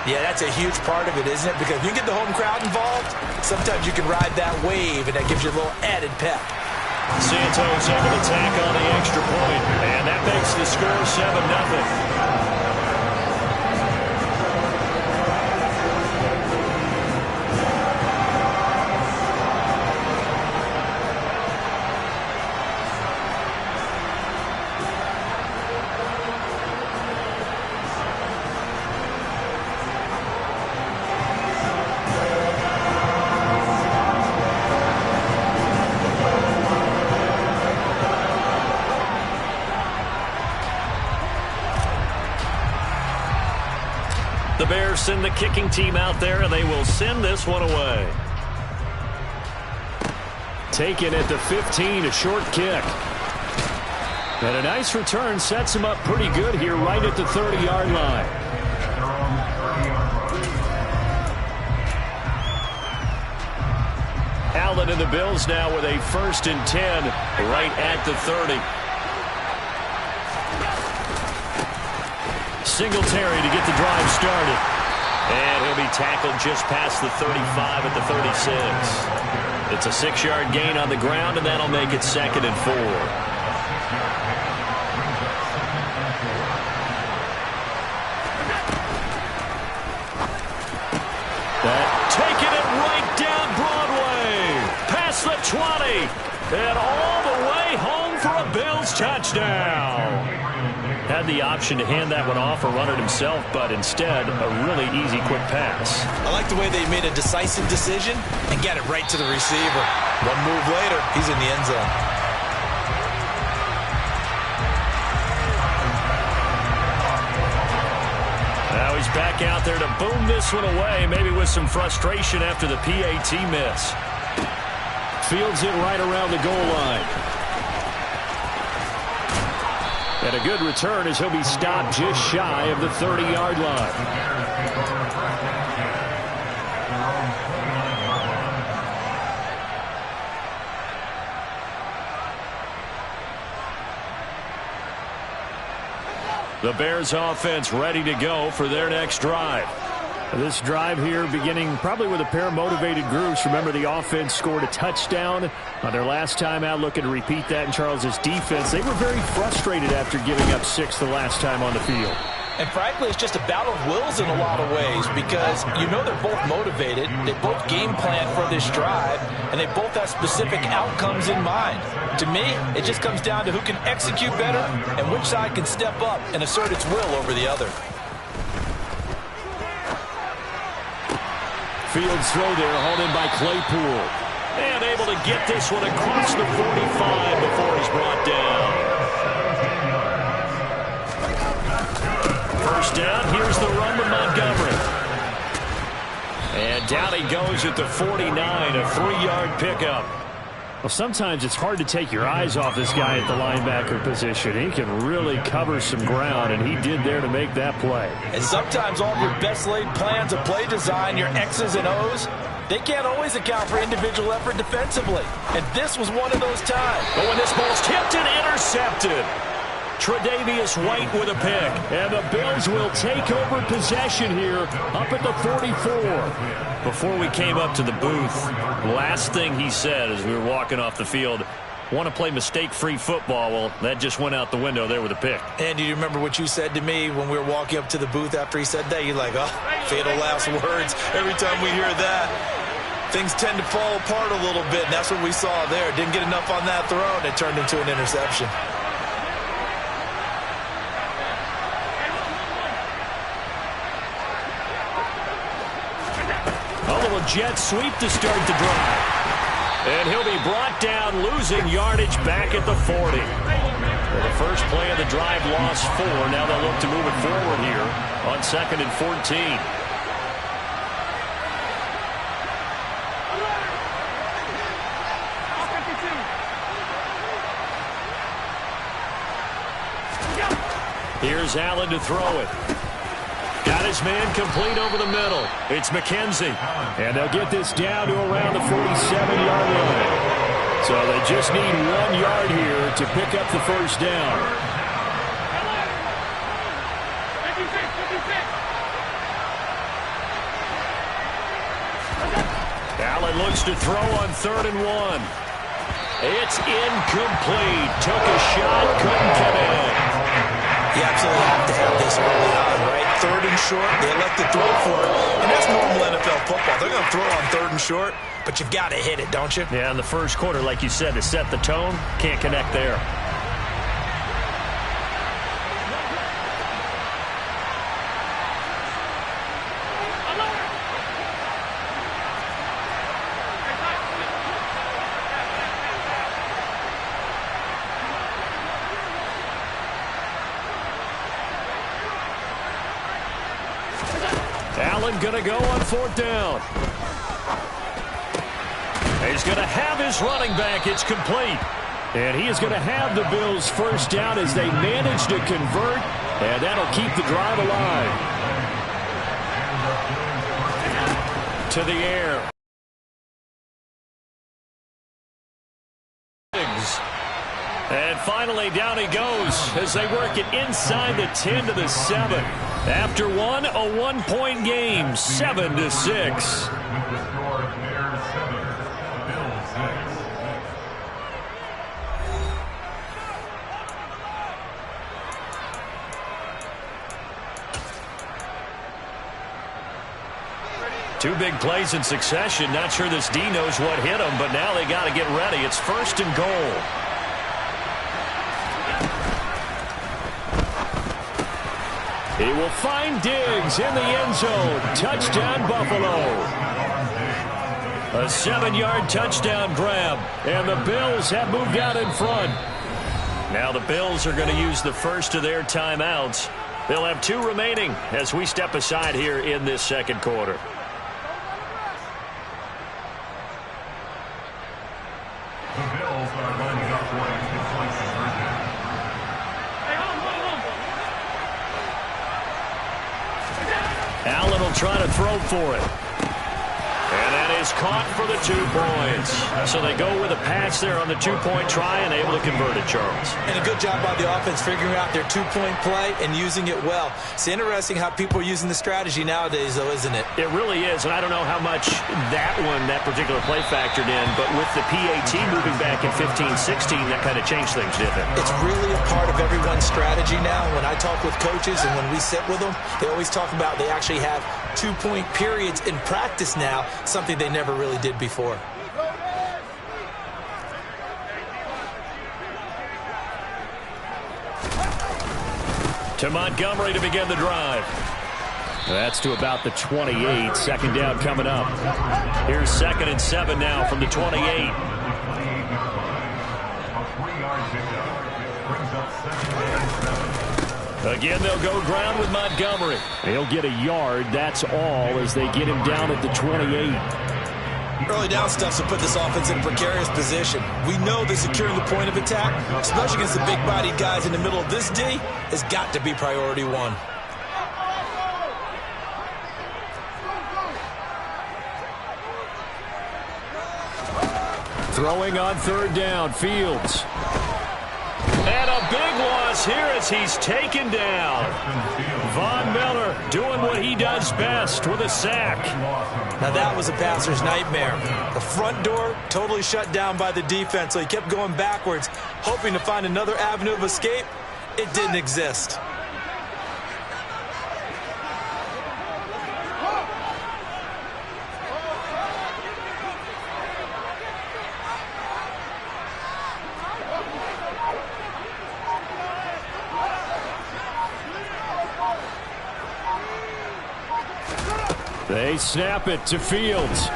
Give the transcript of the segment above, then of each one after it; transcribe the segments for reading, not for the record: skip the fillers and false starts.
Yeah, that's a huge part of it, isn't it? Because if you get the home crowd involved, sometimes you can ride that wave, and that gives you a little added pep. Santos able to tack on the extra point, and that makes the score 7-0. The Bears send the kicking team out there, and they will send this one away. Taken at the 15, a short kick. And a nice return sets him up pretty good here right at the 30-yard line. Allen and the Bills now with a 1st and 10 right at the 30. Singletary to get the drive started. And he'll be tackled just past the 35 at the 36. It's a 6-yard gain on the ground, and that'll make it 2nd and 4. Taking it right down Broadway. Past the 20. And all the way home for a Bills touchdown. Had the option to hand that one off or run it himself, but instead a really easy quick pass. I like the way they made a decisive decision and got it right to the receiver. One move later, he's in the end zone. Now he's back out there to boom this one away, maybe with some frustration after the PAT miss. Fields it right around the goal line. And a good return as he'll be stopped just shy of the 30-yard line. The Bears offense ready to go for their next drive. This drive here beginning probably with a pair of motivated groups. Remember, the offense scored a touchdown on their last time out. Looking to repeat that in Charles's defense. They were very frustrated after giving up 6 the last time on the field. And frankly, it's just a battle of wills in a lot of ways because you know they're both motivated. They both game plan for this drive, and they both have specific outcomes in mind. To me, it just comes down to who can execute better and which side can step up and assert its will over the other. Fields throw there, hauled in by Claypool. And able to get this one across the 45 before he's brought down. First down, here's the run to Montgomery. And down he goes at the 49, a 3-yard pickup. Well, sometimes it's hard to take your eyes off this guy at the linebacker position. He can really cover some ground, and he did there to make that play. And sometimes all of your best laid plans of play design, your X's and O's, they can't always account for individual effort defensively. And this was one of those times. But when this ball's tipped and intercepted, Tre'Davious White with a pick. And the Bills will take over possession here up at the 44. Before we came up to the booth, last thing he said as we were walking off the field, want to play mistake-free football. Well, that just went out the window there with a pick. And do you remember what you said to me when we were walking up to the booth after he said that? You're like, oh, fatal last words. Every time we hear that, things tend to fall apart a little bit, and that's what we saw there. Didn't get enough on that throw, and it turned into an interception. Jet sweep to start the drive. And he'll be brought down, losing yardage back at the 40. Well, the first play of the drive lost 4. Now they'll look to move it forward here on 2nd and 14. Here's Allen to throw it. Got his man complete over the middle. It's McKenzie. And they'll get this down to around the 47-yard line. So they just need 1 yard here to pick up the first down. Allen looks to throw on 3rd and 1. It's incomplete. Took a shot, couldn't get in. You absolutely have to have this early on, right? 3rd and short, they elect to throw for it. And that's normal NFL football. They're going to throw on 3rd and short, but you've got to hit it, don't you? Yeah, in the first quarter, like you said, to set the tone, can't connect there. Allen going to go on 4th down. He's going to have his running back. It's complete. And he is going to have the Bills' 1st down as they manage to convert. And that'll keep the drive alive. To the air. And finally, down he goes as they work it inside the 10 to the 7. After one, a 1-point game, 7-6. Two big plays in succession. Not sure this D knows what hit him, but now they got to get ready. It's 1st and goal. He will find Diggs in the end zone. Touchdown, Buffalo. A 7-yard touchdown grab. And the Bills have moved out in front. Now the Bills are going to use the first of their timeouts. They'll have 2 remaining as we step aside here in this 2nd quarter. Allen will try to throw for it. And that is caught for the 2 points. So they go with a pass there on the 2-point try and able to convert it, Charles. And a good job by the offense figuring out their 2-point play and using it well. It's interesting how people are using the strategy nowadays, though, isn't it? It really is, and I don't know how much that particular play factored in, but with the PAT moving back in 15-16, that kind of changed things, didn't it? It's really a part of everyone's strategy now. When I talk with coaches and when we sit with them, they always talk about they actually have 2-point periods in practice now, something they never really did before. To Montgomery to begin the drive. That's to about the 28. 2nd down coming up. Here's 2nd and 7 now from the 28. Again, they'll go ground with Montgomery. He'll get a yard. That's all as they get him down at the 28. Early down stuff will put this offense in a precarious position. We know that securing the point of attack, especially against the big-bodied guys in the middle of this D, has got to be priority 1. Throwing on 3rd down, Fields. And a big loss here as he's taken down. Von Miller doing what he does best with a sack. Now that was a passer's nightmare. The front door totally shut down by the defense, so he kept going backwards, hoping to find another avenue of escape. It didn't exist. They snap it to Fields.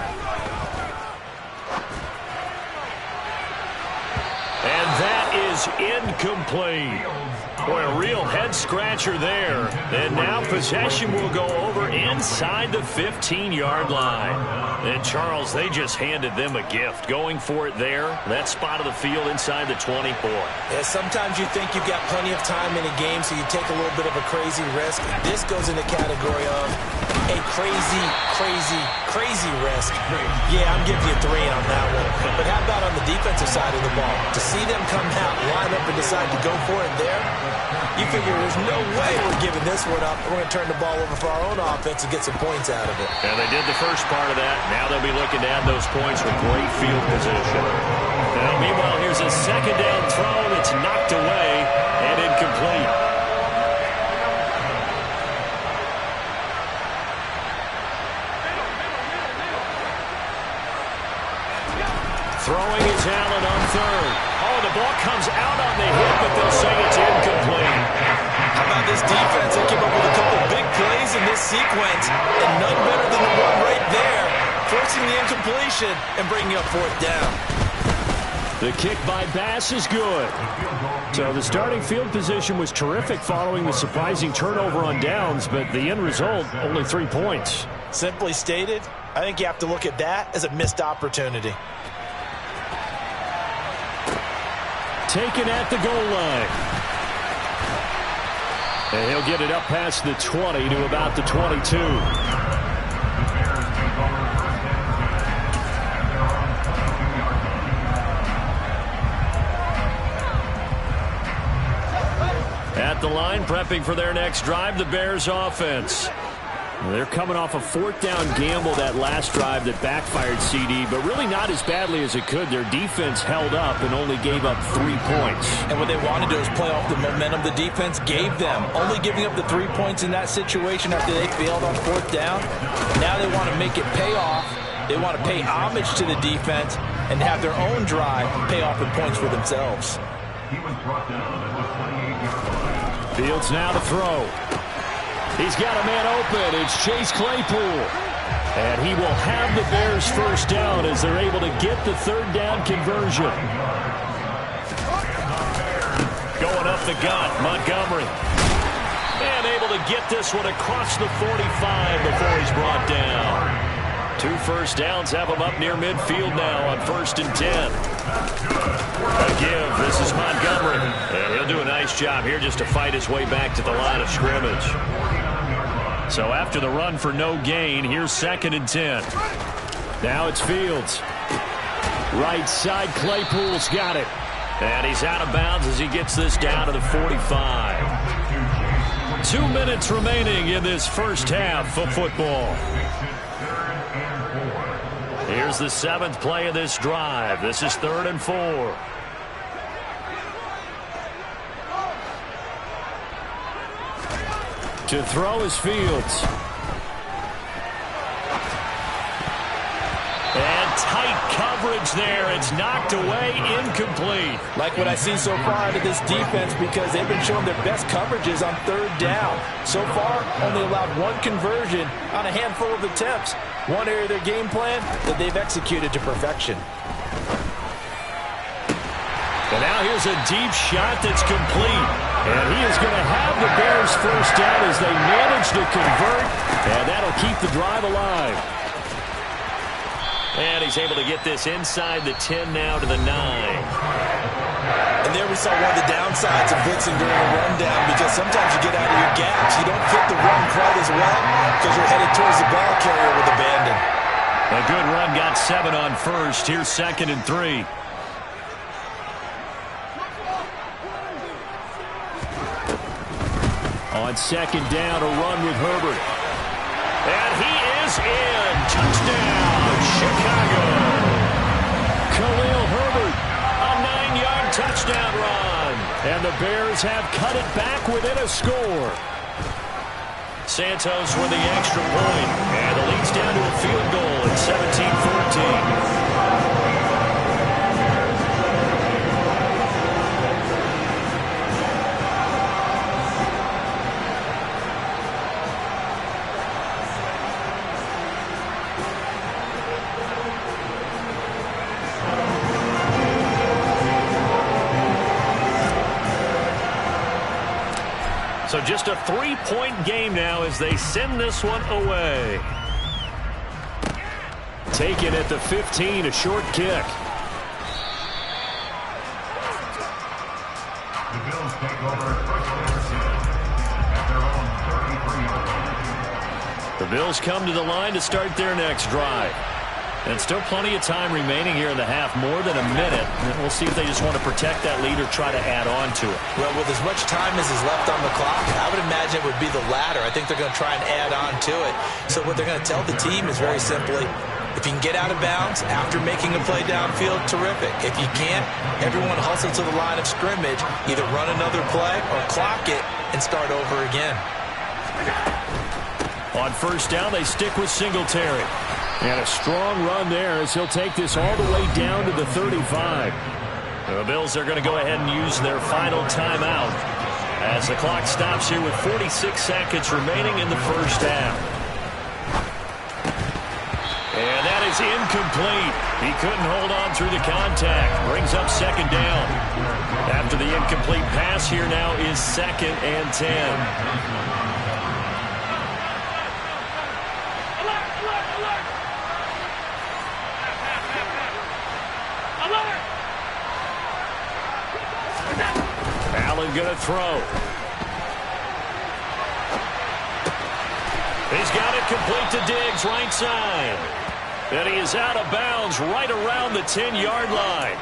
And that is incomplete. Boy, a real head-scratcher there. And now possession will go over inside the 15-yard line. And, Charles, they just handed them a gift. Going for it there, that spot of the field inside the 24. Yeah, sometimes you think you've got plenty of time in a game, so you take a little bit of a crazy risk. This goes in the category of a crazy, crazy, crazy risk. Yeah, I'm giving you 3 on that one. But how about on the defensive side of the ball? To see them come out, line up, and decide to go for it there, you figure there's no way we're giving this one up. We're going to turn the ball over for our own offense and get some points out of it. And they did the first part of that. Now they'll be looking to add those points with great field position. Now, meanwhile, here's a second down throw that's knocked away and incomplete. Throwing is Allen on third. Oh, the ball comes out on the hit, but they'll say it's incomplete. How about this defense? They came up with a couple big plays in this sequence, and none better than the one right there, forcing the incompletion and bringing up 4th down. The kick by Bass is good. So the starting field position was terrific following the surprising turnover on downs, but the end result, only 3 points. Simply stated, I think you have to look at that as a missed opportunity. Taken at the goal line. And he'll get it up past the 20 to about the 22. At the line, prepping for their next drive, the Bears offense. They're coming off a 4th down gamble that last drive that backfired CD, but really not as badly as it could. Their defense held up and only gave up 3 points. And what they wanted to do is play off the momentum the defense gave them. Only giving up the 3 points in that situation after they failed on 4th down. Now they want to make it pay off. They want to pay homage to the defense and have their own drive pay off in points for themselves. Fields now to throw. He's got a man open. It's Chase Claypool. And he will have the Bears first down as they're able to get the 3rd down conversion. Going up the gut, Montgomery. And able to get this one across the 45 before he's brought down. 2 first downs have him up near midfield now on 1st and 10. A give. This is Montgomery. And he'll do a nice job here just to fight his way back to the line of scrimmage. So after the run for no gain, here's 2nd and 10. Now it's Fields. Right side, Claypool's got it. And he's out of bounds as he gets this down to the 45. 2 minutes remaining in this first half of football. Here's the 7th play of this drive. This is 3rd and 4. To throw is Fields. And tight coverage there. It's knocked away, incomplete. Like what I see so far out of this defense because they've been showing their best coverages on 3rd down. So far, only allowed 1 conversion on a handful of attempts. One area of their game plan that they've executed to perfection. And now here's a deep shot that's complete. And he is going to have the Bears first down as they manage to convert. And that'll keep the drive alive. And he's able to get this inside the 10 now to the 9. And there we saw one of the downsides of blitzing during a rundown because sometimes you get out of your gaps. You don't fit the run quite as well because you're headed towards the ball carrier with abandon. A good run got 7 on 1st. Here's 2nd and 3. On 2nd down, a run with Herbert. And he is in. Touchdown, Chicago. Khalil Herbert, a 9-yard touchdown run. And the Bears have cut it back within a score. Santos with the extra point. And the lead's down to a field goal at 17-14. So just a 3-point game now as they send this one away. Taken at the 15, a short kick. The Bills take over at first at their own 33-yard line. The Bills come to the line to start their next drive. And still plenty of time remaining here in the half, more than a minute. And we'll see if they just want to protect that lead or try to add on to it. Well, with as much time as is left on the clock, I would imagine it would be the latter. I think they're going to try and add on to it. So what they're going to tell the team is very simply, if you can get out of bounds after making a play downfield, terrific. If you can't, everyone hustle to the line of scrimmage, either run another play or clock it and start over again. On first down, they stick with Singletary. And a strong run there as he'll take this all the way down to the 35. The Bills are going to go ahead and use their final timeout as the clock stops here with 46 seconds remaining in the first half. And that is incomplete. He couldn't hold on through the contact. Brings up second down. After the incomplete pass, here now is 2nd and 10. Allen going to throw. He's got it complete to Diggs, right side. And he is out of bounds right around the 10-yard line.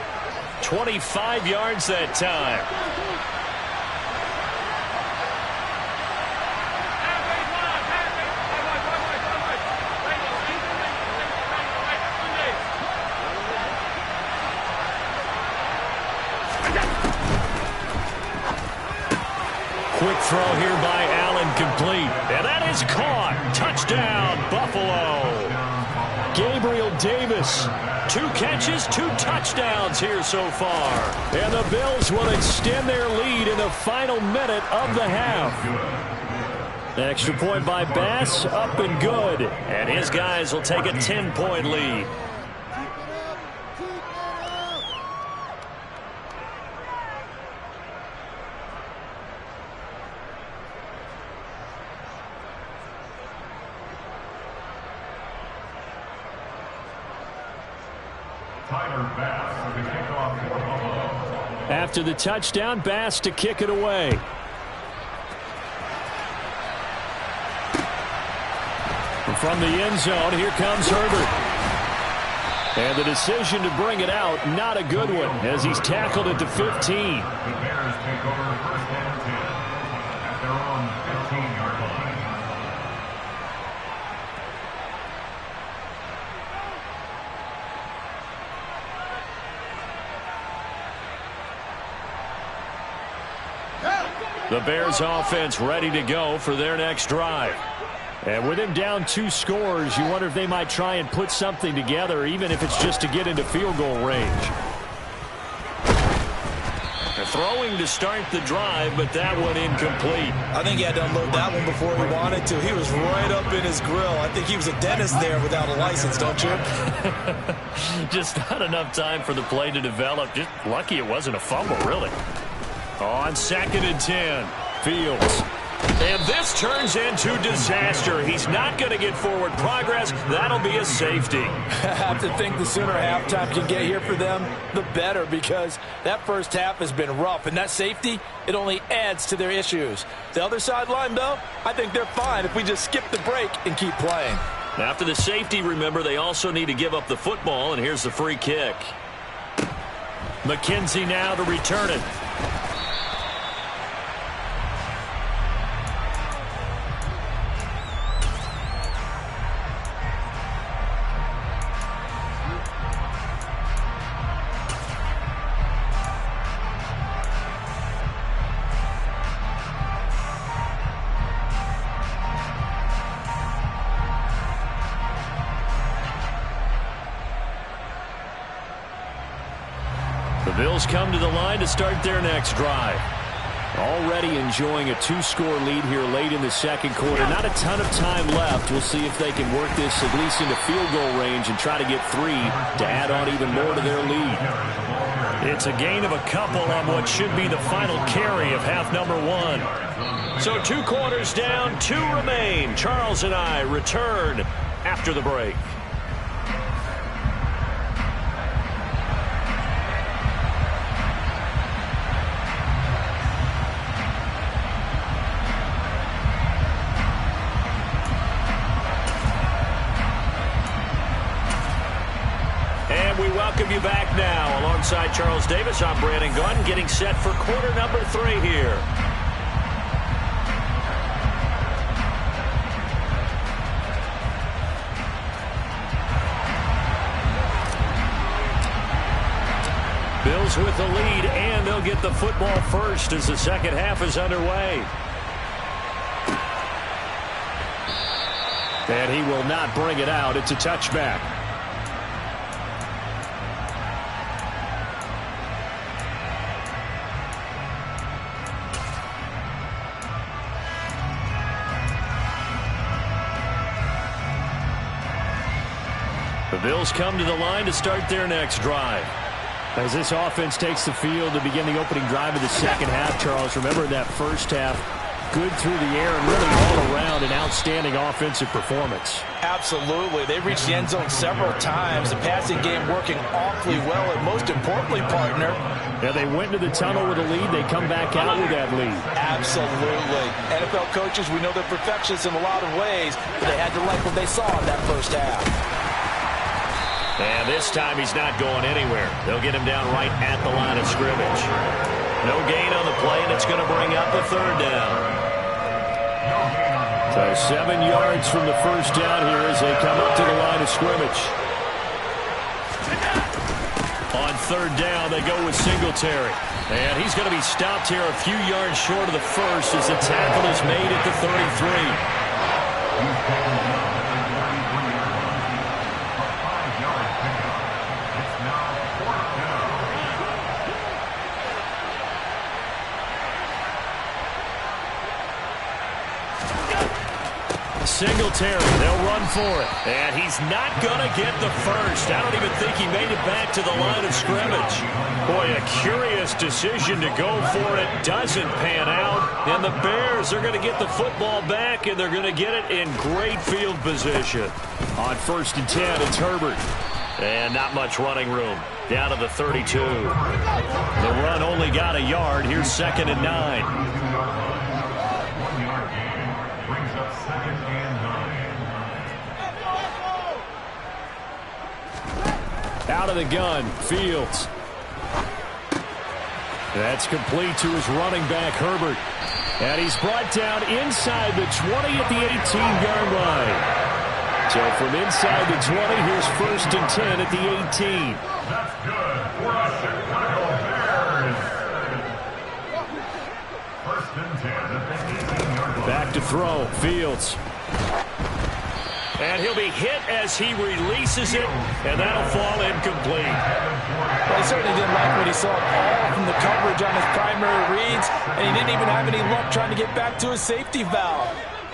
25 yards that time. Quick throw here by Allen, complete. And that is caught. Touchdown, Buffalo. Gabriel Davis, 2 catches, 2 touchdowns here so far. And the Bills will extend their lead in the final minute of the half. Extra point by Bass, up and good. And his guys will take a 10-point lead. After the touchdown, Bass to kick it away. From the end zone, here comes Herbert. And the decision to bring it out, not a good one, as he's tackled at the 15. The Bears take over first and 10 at their own 15-yard line. The Bears offense ready to go for their next drive. And with him down 2 scores, you wonder if they might try and put something together, even if it's just to get into field goal range. They're throwing to start the drive, but that one incomplete. I think he had to unload that one before he wanted to. He was right up in his grill. I think he was a dentist there without a license, don't you? Just not enough time for the play to develop. Just lucky it wasn't a fumble, really. On 2nd and 10, Fields. And this turns into disaster. He's not going to get forward progress. That'll be a safety. I have to think the sooner halftime can get here for them, the better, because that first half has been rough. And that safety, it only adds to their issues. The other sideline, though, I think they're fine if we just skip the break and keep playing. After the safety, remember, they also need to give up the football, and here's the free kick. McKenzie now to return it. The Bills come to the line to start their next drive. Already enjoying a 2-score lead here late in the second quarter. Not a ton of time left. We'll see if they can work this at least into field goal range and try to get 3 to add on even more to their lead. It's a gain of a couple on what should be the final carry of half number 1. So 2 quarters down, 2 remain. Charles and I return after the break. welcome you back now. Alongside Charles Davis, I'm Brandon Gunn, getting set for quarter number 3 here. Bills with the lead, and they'll get the football first as the second half is underway. And he will not bring it out. It's a touchback. The Bills come to the line to start their next drive. As this offense takes the field to begin the opening drive of the second half, Charles, remember that first half, good through the air and really all around an outstanding offensive performance. Absolutely. They reached the end zone several times. The passing game working awfully well, and most importantly, partner. Yeah, they went to the tunnel with a lead. They come back out with that lead. Absolutely. NFL coaches, we know they're perfectionists in a lot of ways, but they had to like what they saw in that first half. And this time he's not going anywhere. They'll get him down right at the line of scrimmage. No gain on the play, and it's going to bring up a third down. So 7 yards from the first down here as they come up to the line of scrimmage. On third down, they go with Singletary. And he's going to be stopped here a few yards short of the first as the tackle is made at the 33. Singletary, they'll run for it. And he's not going to get the first. I don't even think he made it back to the line of scrimmage. Boy, a curious decision to go for it. Doesn't pan out. And the Bears are going to get the football back, and they're going to get it in great field position. On 1st and 10, it's Herbert. And not much running room. Down to the 32. The run only got a yard. Here's 2nd and 9. Out of the gun, Fields. That's complete to his running back, Herbert. And he's brought down inside the 20 at the 18-yard line. So from inside the 20, here's 1st and 10 at the 18. That's good for the Chicago Bears. 1st and 10 at the 18-yard line. Back to throw, Fields. And he'll be hit as he releases it, and that'll fall incomplete. Well, he certainly didn't like what he saw all from the coverage on his primary reads, and he didn't even have any luck trying to get back to his safety valve.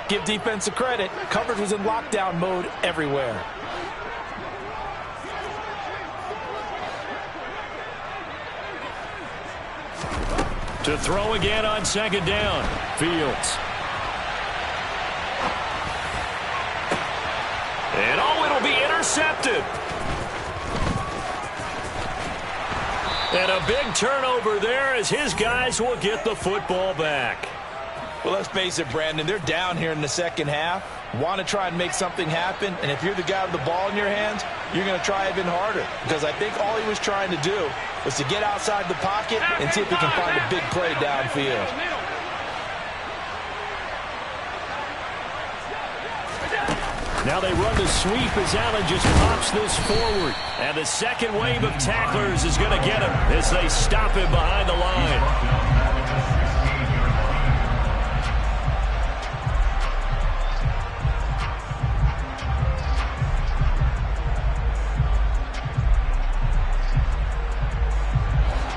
Give defense a credit. Coverage was in lockdown mode everywhere. To throw again on 2nd down, Fields. And it'll be intercepted. And a big turnover there as his guys will get the football back. Well, let's face it, Brandon, they're down here in the second half. Want to try and make something happen, and if you're the guy with the ball in your hands, you're going to try even harder. Because I think all he was trying to do was to get outside the pocket and see if he can find a big play downfield. Now they run the sweep as Allen just pops this forward. And the second wave of tacklers is going to get him as they stop him behind the line.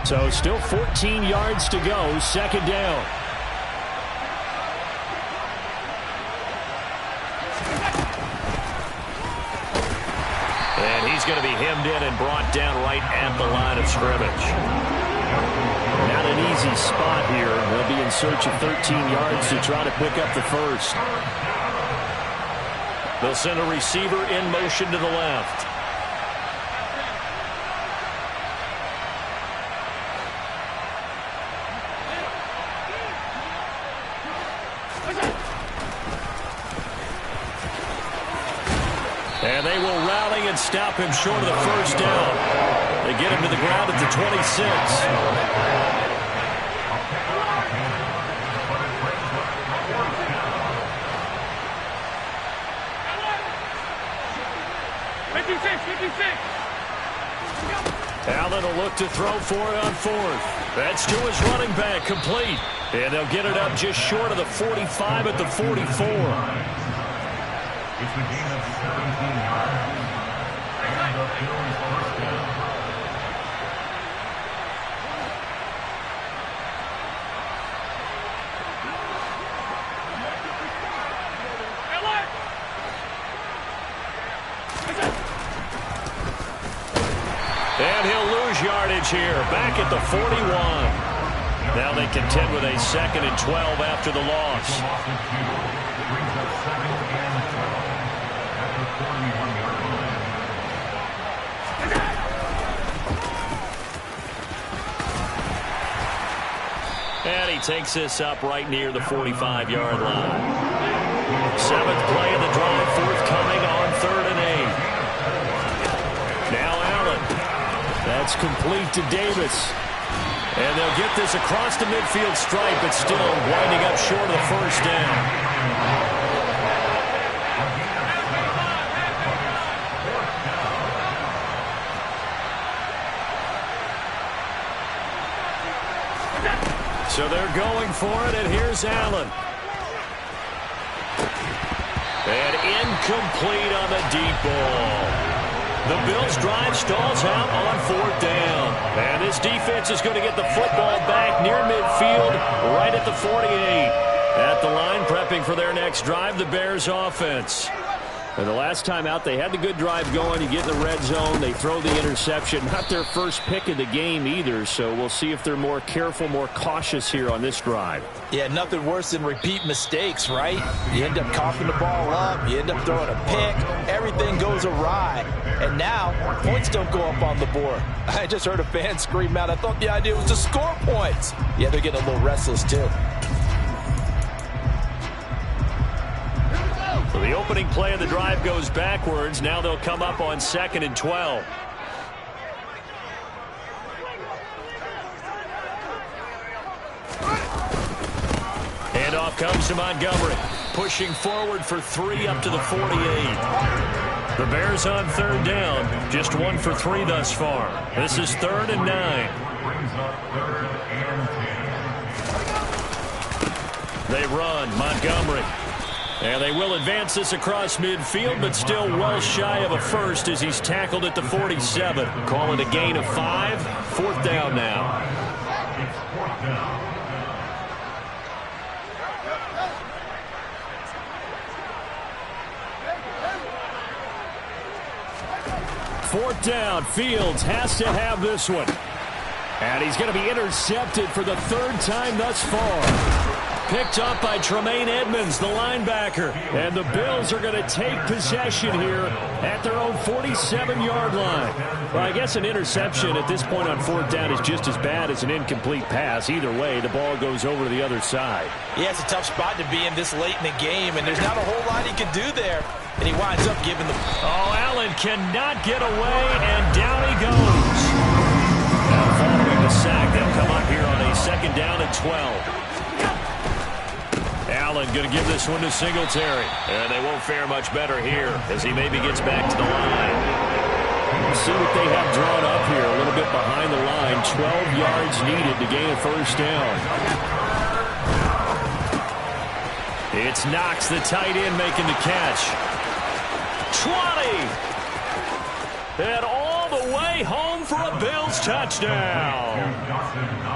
So still 14 yards to go, 2nd down. And he's going to be hemmed in and brought down right at the line of scrimmage. Not an easy spot here. They'll be in search of 13 yards to try to pick up the first. They'll send a receiver in motion to the left. And they will rally and stop him short of the first down. They get him to the ground at the 26. 56. Allen will look to throw for it on fourth. That's to his running back, complete. And they'll get it up just short of the 45 at the 44. It's a gain of 17 yards. And the Bills first down. And he'll lose yardage here, back at the 41. Now they contend with a 2nd and 12 after the loss. Brings up 2nd and 12 at the 41-yard line. And he takes this up right near the 45-yard line. 7th play of the drive, forthcoming on 3rd and 8. Now Allen. That's complete to Davis. And they'll get this across the midfield stripe, but still winding up short of the first down. So they're going for it, and here's Allen. And incomplete on the deep ball. The Bills' drive stalls out on 4th down. And this defense is going to get the football back near midfield, right at the 48. At the line, prepping for their next drive, the Bears offense. And the last time out, they had the good drive going. You get in the red zone, they throw the interception. Not their first pick of the game either, so we'll see if they're more careful, more cautious here on this drive. Yeah, nothing worse than repeat mistakes, right? You end up coughing the ball up, you end up throwing a pick, everything goes awry. And now, points don't go up on the board. I just heard a fan scream out, I thought the idea was to score points. Yeah, they're getting a little restless too. So the opening play of the drive goes backwards. Now they'll come up on 2nd and 12. Handoff comes to Montgomery. Pushing forward for 3 up to the 48. The Bears on 3rd down. Just 1 for 3 thus far. This is 3rd and 9. Brings up 3rd and 10. They run. Montgomery. And they will advance this across midfield, but still well shy of a first as he's tackled at the 47. Call it a gain of 5. 4th down now. It's 4th down. Fourth down. Fields has to have this one. And he's going to be intercepted for the 3rd time thus far. Picked up by Tremaine Edmonds, the linebacker. And the Bills are going to take possession here at their own 47-yard line. Well, I guess an interception at this point on 4th down is just as bad as an incomplete pass. Either way, the ball goes over to the other side. Yeah, it's a tough spot to be in this late in the game, and there's not a whole lot he can do there. And he winds up giving the... Oh, Allen cannot get away, and down he goes. Now following the sack, they'll come up here on a 2nd down and 12. Allen going to give this one to Singletary. And they won't fare much better here as he maybe gets back to the line. Let's see what they have drawn up here. A little bit behind the line. 12 yards needed to gain a 1st down. It's Knox, the tight end, making the catch. 20! And all the way home for a Bills touchdown.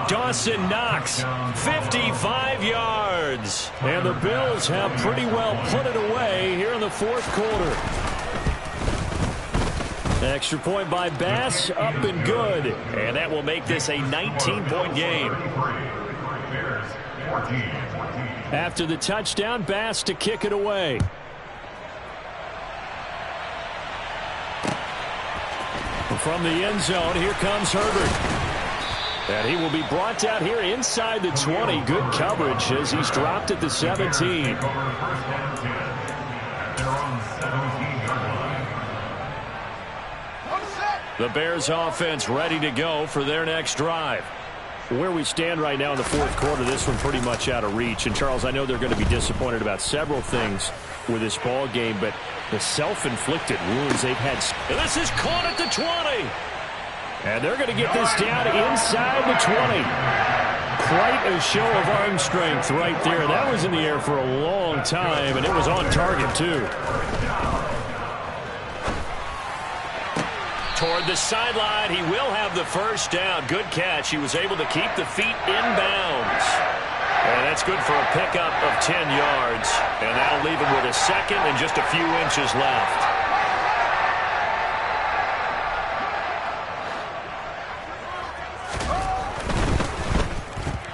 Dawson Knox, 55 yards. And the Bills have pretty well put it away here in the 4th quarter. Extra point by Bass, up and good. And that will make this a 19-point game. After the touchdown, Bass to kick it away. From the end zone, here comes Herbert. And he will be brought out here inside the 20. Good coverage as he's dropped at the 17. The Bears offense ready to go for their next drive. Where we stand right now in the fourth quarter, this one pretty much out of reach. And, Charles, I know they're going to be disappointed about several things with this ball game, but the self-inflicted wounds they've had. And this is caught at the 20. And they're going to get this down inside the 20. Quite a show of arm strength right there. That was in the air for a long time, and it was on target, too. Toward the sideline, he will have the first down. Good catch. He was able to keep the feet in bounds. And that's good for a pickup of 10 yards. And that'll leave him with a second and just a few inches left.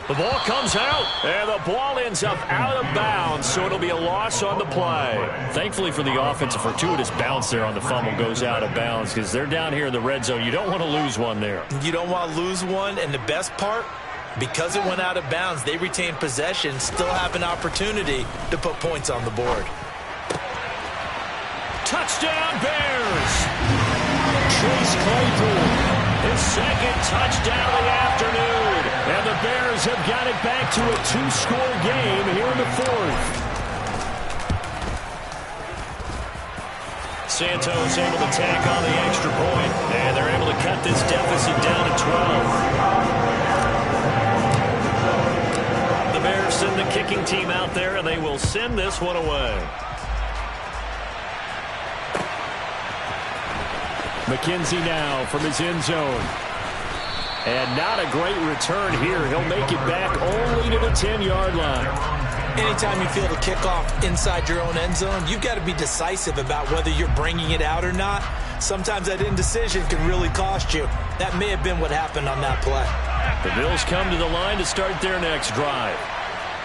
The ball comes out, and the ball ends up out of bounds, so it'll be a loss on the play. Thankfully for the offense, a fortuitous bounce there on the fumble goes out of bounds because they're down here in the red zone. You don't want to lose one there. You don't want to lose one, and the best part, because it went out of bounds, they retain possession, still have an opportunity to put points on the board. Touchdown, Bears! Chase Claypool. His second touchdown of the afternoon. And the Bears have got it back to a two-score game here in the fourth. Santos able to tack on the extra point, and they're able to cut this deficit down to 12. The Bears send the kicking team out there, and they will send this one away. McKenzie now from his end zone. And not a great return here. He'll make it back only to the 10-yard line. Anytime you feel the kickoff inside your own end zone, you've got to be decisive about whether you're bringing it out or not. Sometimes that indecision can really cost you. That may have been what happened on that play. The Bills come to the line to start their next drive.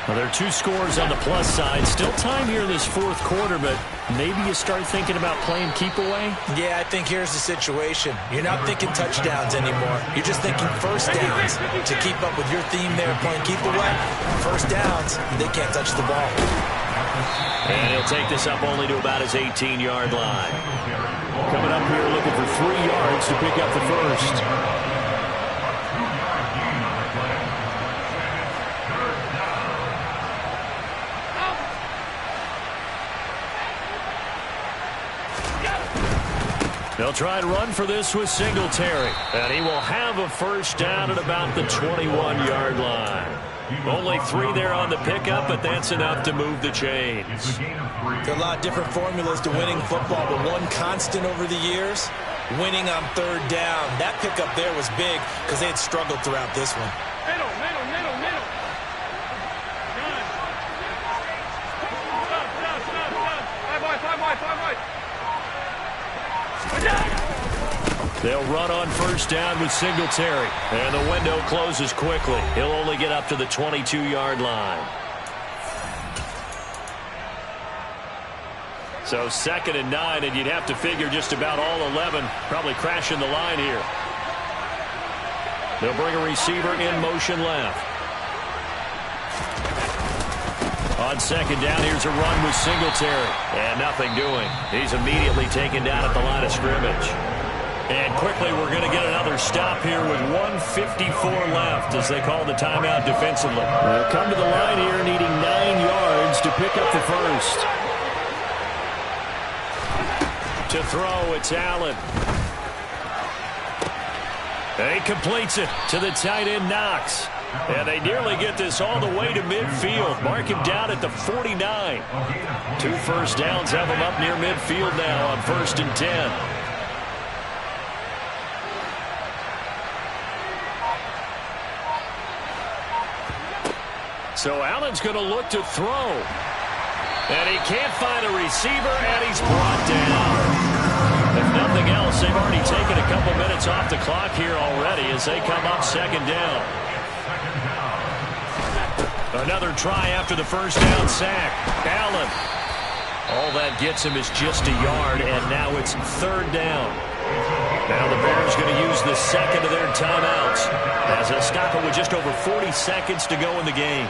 Well, there are two scores on the plus side. Still time here in this fourth quarter, but maybe you start thinking about playing keep away? Yeah, I think here's the situation. You're not thinking touchdowns anymore. You're just thinking first downs. To keep up with your theme there, playing keep away, first downs, they can't touch the ball. And he'll take this up only to about his 18-yard line. Coming up here looking for 3 yards to pick up the first. They'll try and run for this with Singletary. And he will have a first down at about the 21-yard line. Only 3 there on the pickup, but that's enough to move the chains. There are a lot of different formulas to winning football, but one constant over the years, winning on third down. That pickup there was big because they had struggled throughout this one. Middle. Stop. 5 wide. They'll run on first down with Singletary. And the window closes quickly. He'll only get up to the 22-yard line. So 2nd and 9, and you'd have to figure just about all 11 probably crashing the line here. They'll bring a receiver in motion left. On 2nd down, here's a run with Singletary. And nothing doing. He's immediately taken down at the line of scrimmage. And quickly, we're going to get another stop here with 1:54 left as they call the timeout defensively. They'll come to the line here needing 9 yards to pick up the first. To throw, it's Allen. And he completes it to the tight end, Knox. And they nearly get this all the way to midfield. Mark him down at the 49. 2 first downs have him up near midfield now on 1st and 10. So Allen's going to look to throw. And he can't find a receiver, and he's brought down. If nothing else, they've already taken a couple minutes off the clock here already as they come up 2nd down. Another try after the first down sack. Allen. All that gets him is just a yard, and now it's 3rd down. Now the Bears going to use the second of their timeouts as they'll stop it with just over 40 seconds to go in the game.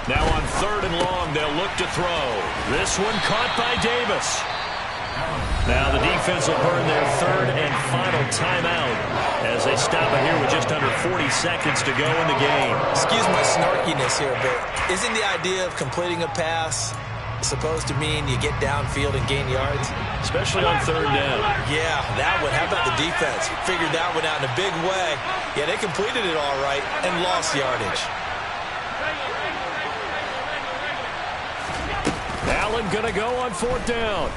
Now on 3rd and long. They'll look to throw. This one caught by Davis. Now the defense will burn their 3rd and final timeout as they stop it here with just under 40 seconds to go in the game. Excuse my snarkiness here, but isn't the idea of completing a pass supposed to mean you get downfield and gain yards? Especially on 3rd down. Yeah, that one. How about the defense? Figured that one out in a big way. Yeah, they completed it all right and lost yardage. Allen going to go on 4th down.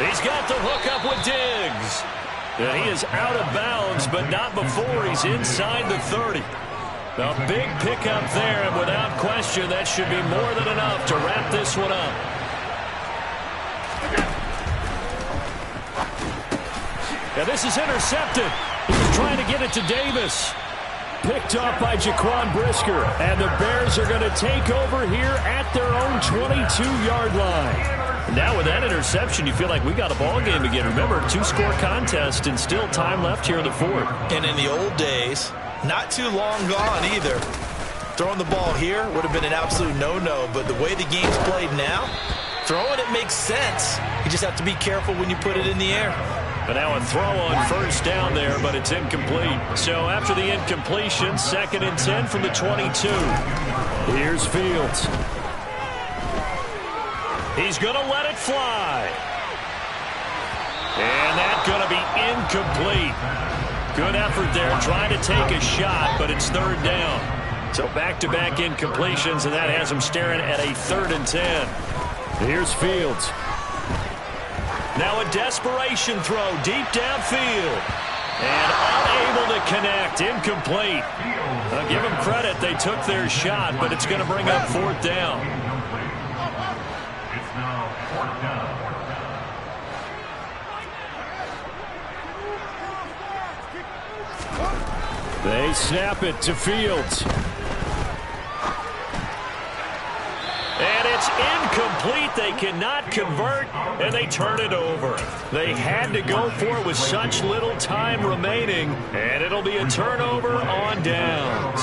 He's got the hookup with Diggs. And he is out of bounds, but not before he's inside the 30. A big pickup there, and without question, that should be more than enough to wrap this one up. And this is intercepted. He was trying to get it to Davis. Picked off by Jaquan Brisker. And the Bears are going to take over here at their own 22-yard line. Now with that interception, you feel like we got a ball game again. Remember, 2-score contest and still time left here in the 4th. And in the old days, not too long gone either, throwing the ball here would have been an absolute no-no. But the way the game's played now, throwing it makes sense. You just have to be careful when you put it in the air. But now a throw on 1st down there, but it's incomplete. So after the incompletion, 2nd and 10 from the 22. Here's Fields. He's going to let it fly. And that's going to be incomplete. Good effort there, trying to take a shot, but it's 3rd down. So back-to-back incompletions, and that has him staring at a 3rd and 10. Here's Fields. Now a desperation throw deep downfield. And unable to connect, incomplete. I'll give them credit, they took their shot, but it's going to bring up 4th down. They snap it to Fields. And it's incomplete. They cannot convert, and they turn it over. They had to go for it with such little time remaining, and it'll be a turnover on downs.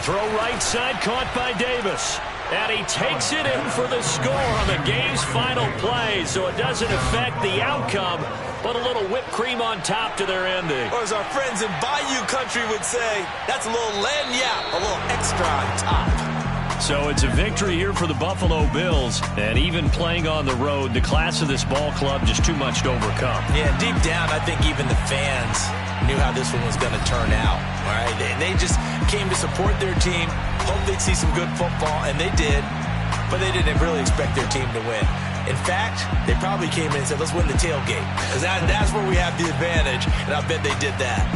Throw right side, caught by Davis. And he takes it in for the score on the game's final play, so it doesn't affect the outcome, but a little whipped cream on top to their ending. Or as our friends in Bayou Country would say, that's a little lagniappe, a little extra on top. So it's a victory here for the Buffalo Bills, and even playing on the road, the class of this ball club just too much to overcome. Yeah, deep down, I think even the fans knew how this one was going to turn out. All right, they just came to support their team, hope they'd see some good football, and they did, but they didn't really expect their team to win. In fact, they probably came in and said, let's win the tailgate, because that's where we have the advantage, and I bet they did that.